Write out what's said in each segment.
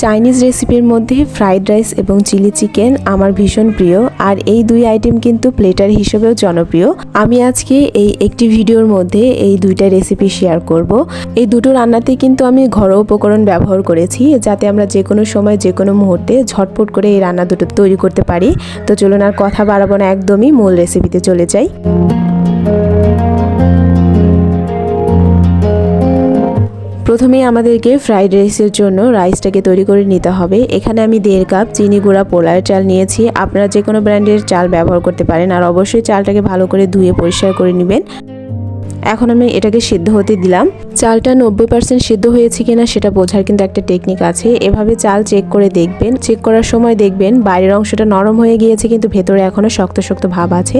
Chinese রেসিপির মধ্যে fried rice এবং চিলি চিকেন আমার ভীষণ প্রিয়, আর এই দুই আইটেম কিন্তু প্লেটার হিসেবেও জনপ্রিয়। আমি আজকে এই একটি ভিডিওর মধ্যে এই দুইটা রেসিপি শেয়ার করব। এই দুটো রান্নাতে কিন্তু আমি ঘরোয়া উপকরণ ব্যবহার করেছি, যাতে আমরা যে কোনো সময় যে কোনো মুহূর্তে ঝটপট করে এই রান্না দুটো তৈরি করতে পারি। তো চলুন আর কথা বাড়াবো না, একদমই মূল রেসিপিতে চলে যাই। প্রথমেই আমাদেরকে ফ্রাইড রাইসের জন্য রাইসটাকে তৈরি করে নিতে হবে। এখানে আমি 1.5 কাপ চিনি গুঁড়া পোলার চাল নিয়েছি। আপনারা যে কোনো ব্র্যান্ডের চাল ব্যবহার করতে পারেন, আর অবশ্যই চালটাকে ভালো করে ধুয়ে পরিষ্কার করে নেবেন। এখন আমি এটাকে সিদ্ধ হতে দিলাম। চালটা 90% সিদ্ধ হয়েছে কিনা সেটা বোঝার কিন্তু একটা টেকনিক আছে। এভাবে চাল চেক করে দেখবেন। চেক করার সময় দেখবেন বাইরের অংশটা নরম হয়ে গিয়েছে, কিন্তু ভেতরে এখনও শক্ত শক্ত ভাব আছে।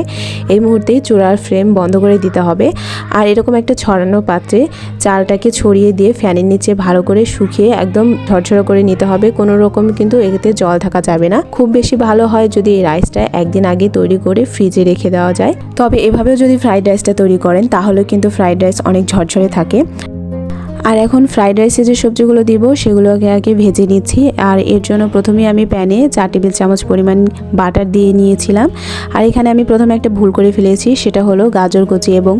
এই মুহূর্তেই চুলার ফ্লেম বন্ধ করে দিতে হবে। আর এরকম একটা ছড়ানো পাত্রে চালটাকে ছড়িয়ে দিয়ে ফ্যানের নিচে ভালো করে শুকিয়ে একদম ঝরঝরে করে নিতে হবে। কোনো রকম কিন্তু এতে জল থাকা যাবে না। খুব বেশি ভালো হয় যদি এই রাইসটা একদিন আগে তৈরি করে ফ্রিজে রেখে দেওয়া যায়। তবে এভাবেও যদি ফ্রাইড রাইসটা তৈরি করেন তাহলে কিন্তু ফ্রাইড রাইস অনেক ঝরঝরে থাকে। আর এখন ফ্রাইড রাইসে যে সবজিগুলো দিব সেগুলোকে আগে ভেজে নিচ্ছি। আর এর জন্য প্রথমে আমি প্যানে 4 টেবিল চামচ পরিমাণ বাটার দিয়ে নিয়েছিলাম। আর এখানে আমি প্রথমে একটা ভুল করে ফেলেছি, সেটা হলো গাজর কুচি এবং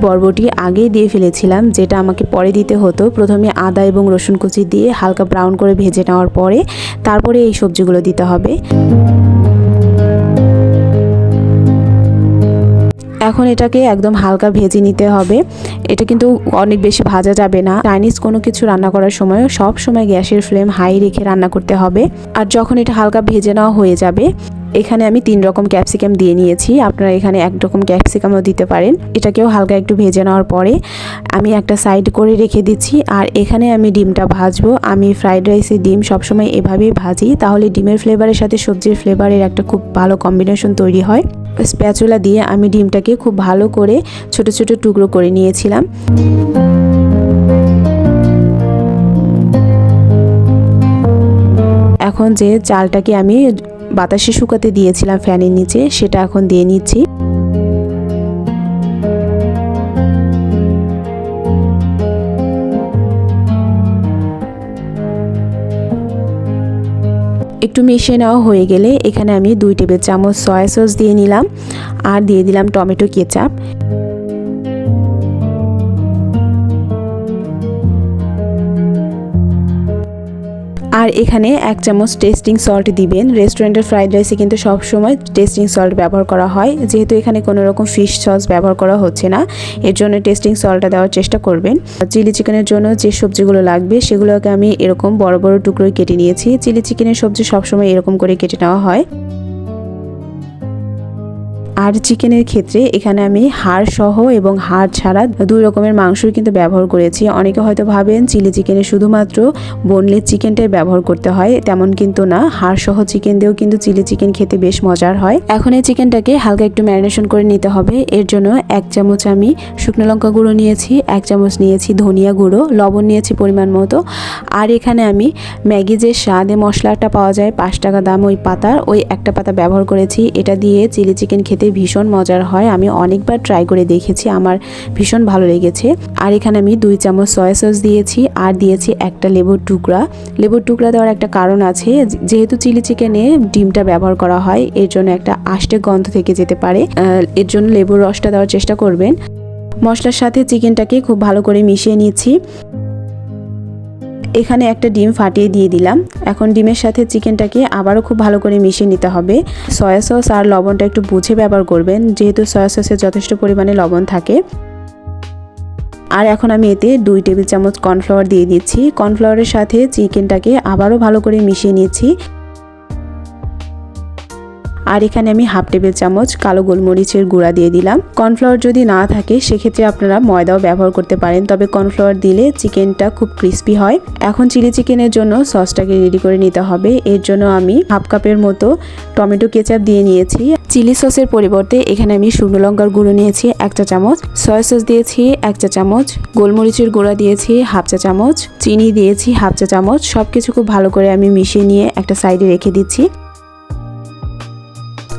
বরবটি আগেই দিয়ে ফেলেছিলাম, যেটা আমাকে পরে দিতে হতো। প্রথমে আদা এবং রসুন কুচি দিয়ে হালকা ব্রাউন করে ভেজে নেওয়ার পরে তারপরে এই সবজিগুলো দিতে হবে। এখন এটাকে একদম হালকা ভেজে নিতে হবে। এটা কিন্তু অনেক বেশি ভাজা যাবে না। চাইনিজ কোনো কিছু রান্না করার সময় সব সময় গ্যাসের ফ্লেম হাই রেখে রান্না করতে হবে। আর যখন এটা হালকা ভেজে নেওয়া হয়ে যাবে, এখানে আমি 3 রকম ক্যাপসিকাম দিয়ে নিয়েছি। আপনারা এখানে 1 রকম ক্যাপসিকামও দিতে পারেন। এটাকেও হালকা একটু ভেজে নেওয়ার পরে আমি একটা সাইড করে রেখে দিচ্ছি। আর এখানে আমি ডিমটা ভাজবো। আমি ফ্রাইড রাইসে ডিম সবসময় এভাবেই ভাজি, তাহলে ডিমের ফ্লেভারের সাথে সবজির ফ্লেভারের একটা খুব ভালো কম্বিনেশন তৈরি হয়। স্প্যাচুলা দিয়ে আমি ডিমটাকে খুব ভালো করে ছোট ছোট টুকরো করে নিয়েছিলাম। এখন যে চালটাকে আমি বাতাসে শুকাতে দিয়েছিলাম ফ্যানের নিচে, সেটা এখন দিয়ে নিচ্ছি। একটু মিশিয়ে নেওয়া হয়ে গেলে এখানে আমি 2 টেবিল চামচ সয়া সস দিয়ে নিলাম, আর দিয়ে দিলাম টমেটো কেচাপ। আর এখানে 1 চামচ টেস্টিং সল্ট দিবেন। রেস্টুরেন্টের ফ্রাইড রাইসে কিন্তু সব সময় টেস্টিং সল্ট ব্যবহার করা হয়। যেহেতু এখানে কোনো রকম ফিশ সস ব্যবহার করা হচ্ছে না, এর জন্য টেস্টিং সল্টটা দেওয়ার চেষ্টা করবেন। চিলি চিকেনের জন্য যে সবজিগুলো লাগবে সেগুলোকে আমি এরকম বড় বড় টুকরোয় কেটে নিয়েছি। চিলি চিকেনের সবজি সবসময় এরকম করে কেটে নেওয়া হয়। আর চিকেনের ক্ষেত্রে এখানে আমি হাড় সহ এবং হাড় ছাড়া 2 রকমের মাংসই কিন্তু ব্যবহার করেছি। অনেকে হয়তো ভাবেন চিলি চিকেনে শুধুমাত্র বোনলেস চিকেনটাই ব্যবহার করতে হয়, তেমন কিন্তু না। হাড় সহ চিকেন দিয়েও কিন্তু চিলি চিকেন খেতে বেশ মজার হয়। এখন এই চিকেনটাকে হালকা একটু ম্যারিনেশন করে নিতে হবে। এর জন্য 1 চামচ আমি শুকনো লঙ্কা গুঁড়ো নিয়েছি, 1 চামচ নিয়েছি ধনিয়া গুঁড়ো, লবণ নিয়েছি পরিমাণ মতো। আর এখানে আমি ম্যাগি যে স্বাদে মশলাটা পাওয়া যায় 5 টাকা দাম ওই পাতার, ওই একটা পাতা ব্যবহার করেছি। এটা দিয়ে চিলি চিকেন খেতে ভীষণ মজার হয়। আমি অনেকবার ট্রাই করে দেখেছি, আমার ভীষণ ভালো লেগেছে। আর এখানে আমি 2 চামচ সয়া সস দিয়েছি, আর দিয়েছি একটা লেবুর টুকরা। লেবুর টুকরা দেওয়ার একটা কারণ আছে, যেহেতু চিলি চিকেনে ডিমটা ব্যবহার করা হয়, এর জন্য একটা আষ্টে গন্ধ থেকে যেতে পারে। এর জন্য লেবুর রসটা দেওয়ার চেষ্টা করবেন। মশলার সাথে চিকেনটাকে খুব ভালো করে মিশিয়ে নিচ্ছি। এখানে একটা ডিম ফাটিয়ে দিয়ে দিলাম। এখন ডিমের সাথে চিকেনটাকে আবারও খুব ভালো করে মিশিয়ে নিতে হবে। সয়া সস আর লবণটা একটু বুঝে ব্যবহার করবেন, যেহেতু সয়া সসে যথেষ্ট পরিমাণে লবণ থাকে। আর এখন আমি এতে 2 টেবিল চামচ কর্নফ্লাওয়ার দিয়ে দিচ্ছি। কর্নফ্লাওয়ারের সাথে চিকেনটাকে আবারও ভালো করে মিশিয়ে নিচ্ছি। আর এখানে আমি 1/2 টেবিল চামচ কালো গোলমরিচের গুঁড়া দিয়ে দিলাম। কর্নফ্লাওয়ার যদি না থাকে সেক্ষেত্রে আপনারা ময়দাও ব্যবহার করতে পারেন, তবে কর্নফ্লাওয়ার দিলে চিকেনটা খুব ক্রিস্পি হয়। এখন চিলি চিকেনের জন্য সসটাকে রেডি করে নিতে হবে। এর জন্য আমি 1/2 কাপের মতো টমেটো কেচাপ দিয়ে নিয়েছি। চিলি সসের পরিবর্তে এখানে আমি শুকনো লঙ্কার গুঁড়ো নিয়েছি 1 চা চামচ, সয়া সস দিয়েছি 1 চা চামচ, গোলমরিচের গুঁড়া দিয়েছি 1/2 চা চামচ, চিনি দিয়েছি 1/2 চা চামচ। সবকিছু খুব ভালো করে আমি মিশিয়ে নিয়ে একটা সাইডে রেখে দিচ্ছি।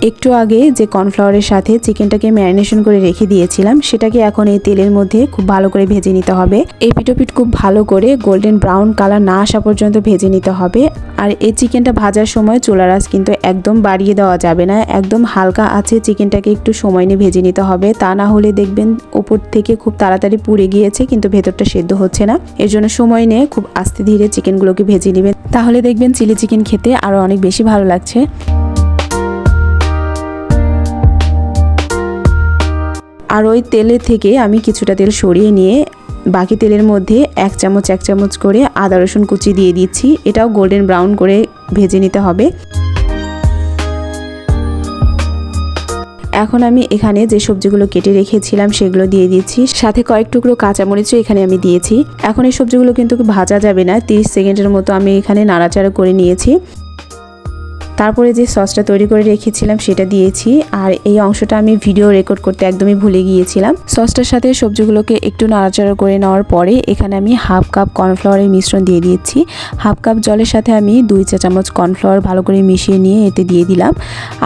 একটু আগে যে কর্নফ্লাওয়ারের সাথে চিকেনটাকে ম্যারিনেশন করে রেখে দিয়েছিলাম সেটাকে এখন এই তেলের মধ্যে খুব ভালো করে ভেজে নিতে হবে। এই পিঠ খুব ভালো করে গোল্ডেন ব্রাউন কালার না আসা পর্যন্ত ভেজে নিতে হবে। আর এই চিকেনটা ভাজার সময় চুলার আঁচ কিন্তু একদম বাড়িয়ে দেওয়া যাবে না, একদম হালকা আছে চিকেনটাকে একটু সময় নিয়ে ভেজে নিতে হবে। তা না হলে দেখবেন উপর থেকে খুব তাড়াতাড়ি পুড়ে গিয়েছে কিন্তু ভেতরটা সেদ্ধ হচ্ছে না। এর জন্য সময় নিয়ে খুব আস্তে ধীরে চিকেনগুলোকে ভেজে নেবেন, তাহলে দেখবেন চিলি চিকেন খেতে আরও অনেক বেশি ভালো লাগছে। আর ওই তেলের থেকে আমি কিছুটা তেল সরিয়ে নিয়ে বাকি তেলের মধ্যে এক চামচ করে আদা রসুন কুচি দিয়ে দিচ্ছি। এটাও গোল্ডেন ব্রাউন করে ভেজে নিতে হবে। এখন আমি এখানে যে সবজিগুলো কেটে রেখেছিলাম সেগুলো দিয়ে দিচ্ছি, সাথে কয়েক টুকরো কাঁচামরিচও এখানে আমি দিয়েছি। এখন এই সবজিগুলো কিন্তু ভাজা যাবে না, 30 সেকেন্ডের মতো আমি এখানে নাড়াচাড়া করে নিয়েছি। তারপরে যে সসটা তৈরি করে রেখেছিলাম সেটা দিয়েছি। আর এই অংশটা আমি ভিডিও রেকর্ড করতে একদমই ভুলে গিয়েছিলাম। সসটার সাথে সবজিগুলোকে একটু নাড়াচাড়া করে নেওয়ার পরে এখানে আমি হাফ কাপ কর্নফ্লাওয়ারের মিশ্রণ দিয়ে দিয়েছি। হাফ কাপ জলের সাথে আমি 2 চা চামচ কর্নফ্লাওয়ার ভালো করে মিশিয়ে নিয়ে এতে দিয়ে দিলাম।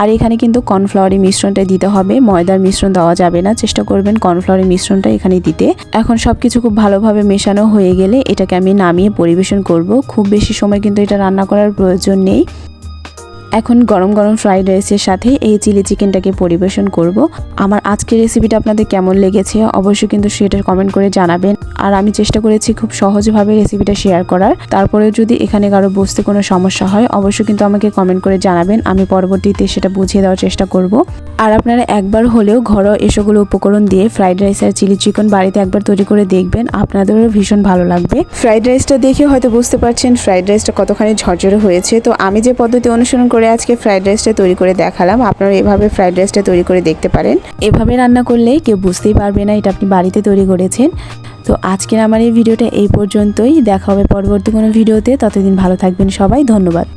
আর এখানে কিন্তু কর্নফ্লাওয়ারের মিশ্রণটা দিতে হবে, ময়দার মিশ্রণ দেওয়া যাবে না, চেষ্টা করবেন কর্নফ্লাওয়ারের মিশ্রণটা এখানে দিতে। এখন সব কিছু খুব ভালোভাবে মেশানো হয়ে গেলে এটাকে আমি নামিয়ে পরিবেশন করব। খুব বেশি সময় কিন্তু এটা রান্না করার প্রয়োজন নেই। এখন গরম গরম ফ্রাইড রাইসের সাথে এই চিলি চিকেনটাকে পরিবেশন করব। আমার আজকের রেসিপিটা আপনাদের কেমন লেগেছে অবশ্যই কিন্তু সেটা কমেন্ট করে জানাবেন। আর আমি চেষ্টা করেছি খুব সহজভাবে রেসিপিটা শেয়ার করার। তারপরেও যদি এখানে কারো বুঝতে কোনো সমস্যা হয় অবশ্যই কিন্তু আমাকে কমেন্ট করে জানাবেন, আমি পরবর্তীতে সেটা বুঝিয়ে দেওয়ার চেষ্টা করব। আর আপনারা একবার হলেও ঘরোয়া এসবগুলো উপকরণ দিয়ে ফ্রাইড রাইস আর চিলি চিকেন বাড়িতে একবার তৈরি করে দেখবেন, আপনাদেরও ভীষণ ভালো লাগবে। ফ্রাইড রাইসটা দেখে হয়তো বুঝতে পারছেন ফ্রাইড রাইসটা কতখানি ঝরঝরে হয়েছে। তো আমি যে পদ্ধতি অনুসরণ করে আজকে ফ্রাইড রাইসটা তৈরি করে দেখালাম, আপনারা এভাবে ফ্রাইড রাইসটা তৈরি করে দেখতে পারেন। এভাবে রান্না করলে কেউ বুঝতেই পারবে না এটা আপনি বাড়িতে তৈরি করেছেন। তো আজকের আমার এই ভিডিওটা এই পর্যন্তই, দেখা হবে পরবর্তী কোনো ভিডিওতে। ততদিন ভালো থাকবেন সবাই, ধন্যবাদ।